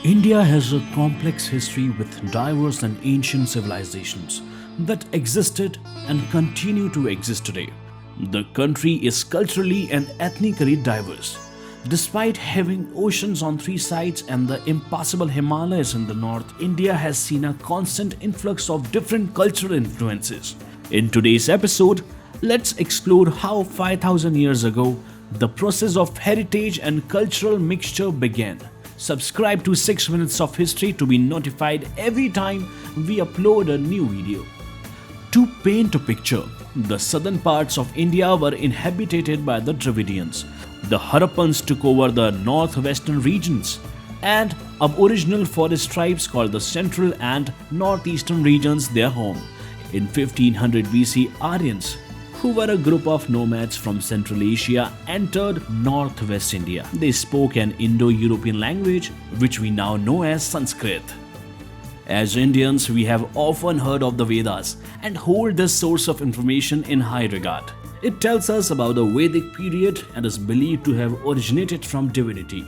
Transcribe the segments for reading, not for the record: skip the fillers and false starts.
India has a complex history with diverse and ancient civilizations that existed and continue to exist today. The country is culturally and ethnically diverse. Despite having oceans on three sides and the impassable Himalayas in the north, India has seen a constant influx of different cultural influences. In today's episode, let's explore how 5000 years ago the process of heritage and cultural mixture began. Subscribe to 6 Minutes of History to be notified every time we upload a new video. To paint a picture, the southern parts of India were inhabited by the Dravidians. The Harappans took over the northwestern regions, and aboriginal forest tribes called the central and northeastern regions their home. In 1500 BC, Aryans, who were a group of nomads from Central Asia, entered northwest India. They spoke an Indo-European language which we now know as Sanskrit. As Indians, we have often heard of the Vedas and hold this source of information in high regard. It tells us about the Vedic period and is believed to have originated from divinity.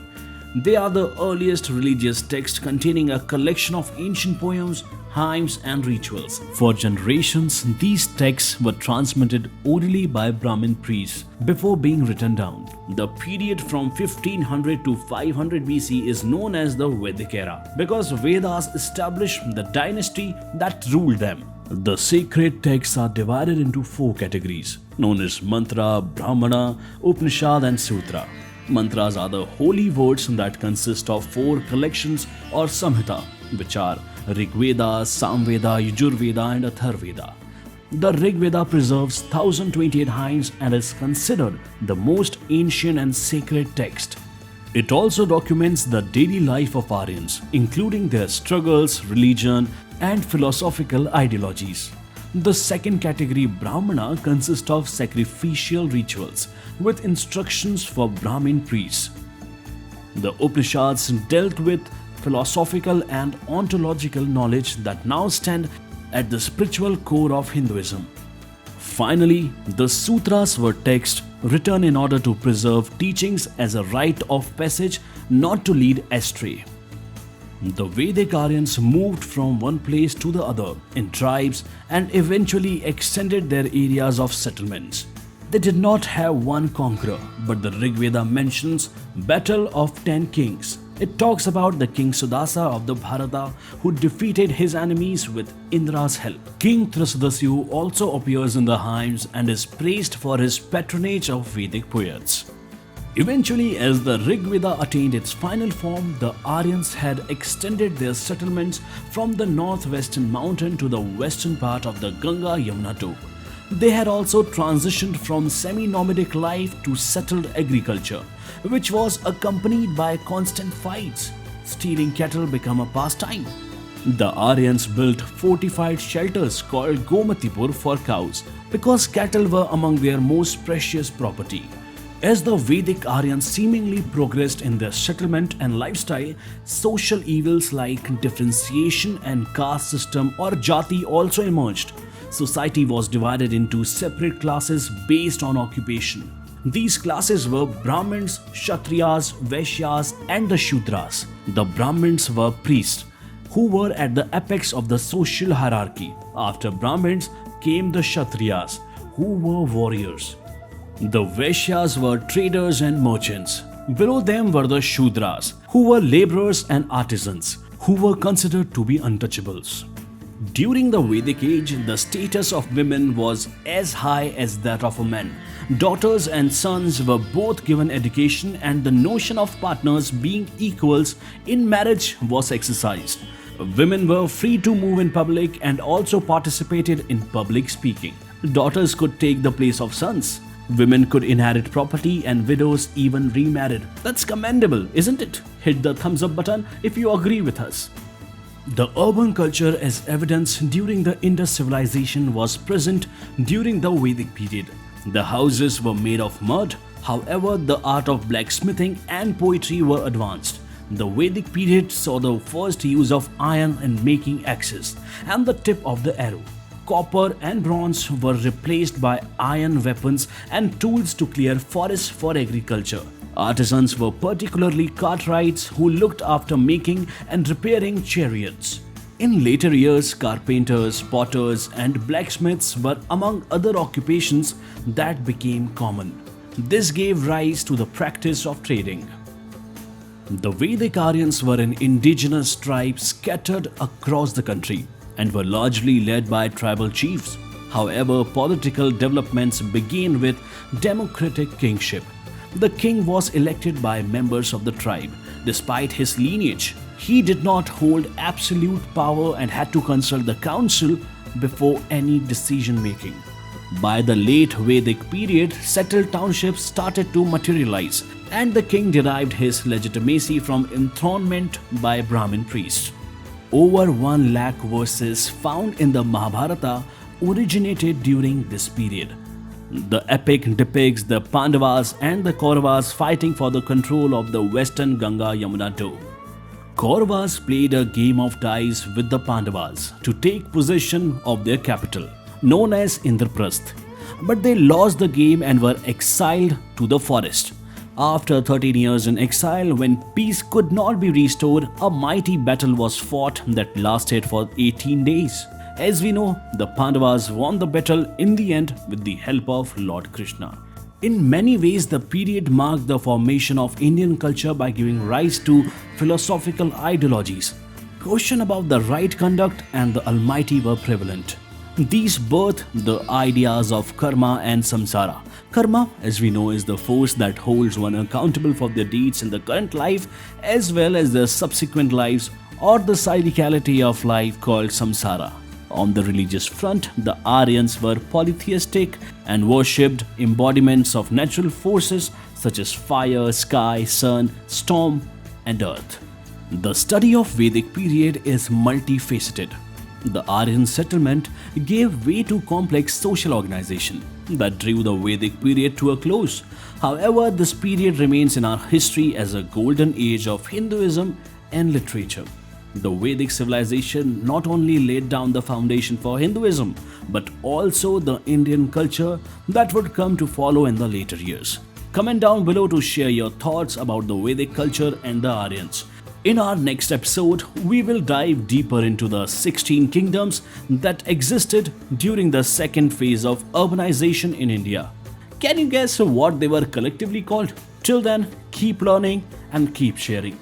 They are the earliest religious texts containing a collection of ancient poems, hymns and rituals. For generations, these texts were transmitted orally by Brahmin priests before being written down. The period from 1500 to 500 BC is known as the Vedic era because Vedas established the dynasty that ruled them. The sacred texts are divided into four categories known as Mantra, Brahmana, Upanishad and Sutra. Mantras are the holy words that consist of four collections or samhita, which are Rig Veda, Samveda, Yajurveda and Atharveda. The Rig Veda preserves 1028 hymns and is considered the most ancient and sacred text. It also documents the daily life of Aryans, including their struggles, religion and philosophical ideologies. The second category, Brahmana, consists of sacrificial rituals with instructions for Brahmin priests. The Upanishads dealt with philosophical and ontological knowledge that now stand at the spiritual core of Hinduism. Finally, the Sutras were texts written in order to preserve teachings as a rite of passage, not to lead astray. The Vedic Aryans moved from one place to the other in tribes and eventually extended their areas of settlements. They did not have one conqueror, but the Rig Veda mentions Battle of 10 Kings. It talks about the King Sudasa of the Bharata who defeated his enemies with Indra's help. King Trisadasyu also appears in the hymns and is praised for his patronage of Vedic poets. Eventually, as the Rig Veda attained its final form, the Aryans had extended their settlements from the northwestern mountain to the western part of the Ganga-Yamuna tube. They had also transitioned from semi-nomadic life to settled agriculture, which was accompanied by constant fights. Stealing cattle became a pastime. The Aryans built fortified shelters called Gomatipur for cows because cattle were among their most precious property. As the Vedic Aryans seemingly progressed in their settlement and lifestyle, social evils like differentiation and caste system or jati also emerged. Society was divided into separate classes based on occupation. These classes were Brahmins, Kshatriyas, Vaishyas and the Shudras. The Brahmins were priests who were at the apex of the social hierarchy. After Brahmins came the Kshatriyas, who were warriors. The Vaishyas were traders and merchants. Below them were the Shudras, who were laborers and artisans, who were considered to be untouchables. During the Vedic age, the status of women was as high as that of men. Daughters and sons were both given education and the notion of partners being equals in marriage was exercised. Women were free to move in public and also participated in public speaking. Daughters could take the place of sons. Women could inherit property and widows even remarried. That's commendable, isn't it? Hit the thumbs up button if you agree with us. The urban culture as evidence during the Indus civilization was present during the Vedic period. The houses were made of mud, however the art of blacksmithing and poetry were advanced. The Vedic period saw the first use of iron in making axes and the tip of the arrow. Copper and bronze were replaced by iron weapons and tools to clear forests for agriculture. Artisans were particularly cartwrights who looked after making and repairing chariots. In later years, carpenters, potters, and blacksmiths were among other occupations that became common. This gave rise to the practice of trading. The Vedic Aryans were an indigenous tribe scattered across the country and were largely led by tribal chiefs. However, political developments began with democratic kingship. The king was elected by members of the tribe. Despite his lineage, he did not hold absolute power and had to consult the council before any decision making. By the late Vedic period, settled townships started to materialize, and the king derived his legitimacy from enthronement by Brahmin priests. Over 1 lakh verses found in the Mahabharata originated during this period. The epic depicts the Pandavas and the Kauravas fighting for the control of the western Ganga-Yamuna dome. Kauravas played a game of dice with the Pandavas to take possession of their capital, known as Indraprasth. But they lost the game and were exiled to the forest. After 13 years in exile, when peace could not be restored, a mighty battle was fought that lasted for 18 days. As we know, the Pandavas won the battle in the end with the help of Lord Krishna. In many ways, the period marked the formation of Indian culture by giving rise to philosophical ideologies. Questions about the right conduct and the Almighty were prevalent. These birthed the ideas of karma and samsara. Karma, as we know, is the force that holds one accountable for their deeds in the current life as well as their subsequent lives, or the cyclicality of life called samsara. On the religious front, the Aryans were polytheistic and worshipped embodiments of natural forces such as fire, sky, sun, storm, and earth. The study of Vedic period is multifaceted. The Aryan settlement gave way to complex social organization that drew the Vedic period to a close. However, this period remains in our history as a golden age of Hinduism and literature. The Vedic civilization not only laid down the foundation for Hinduism, but also the Indian culture that would come to follow in the later years. Comment down below to share your thoughts about the Vedic culture and the Aryans. In our next episode, we will dive deeper into the 16 kingdoms that existed during the second phase of urbanization in India. Can you guess what they were collectively called? Till then, keep learning and keep sharing.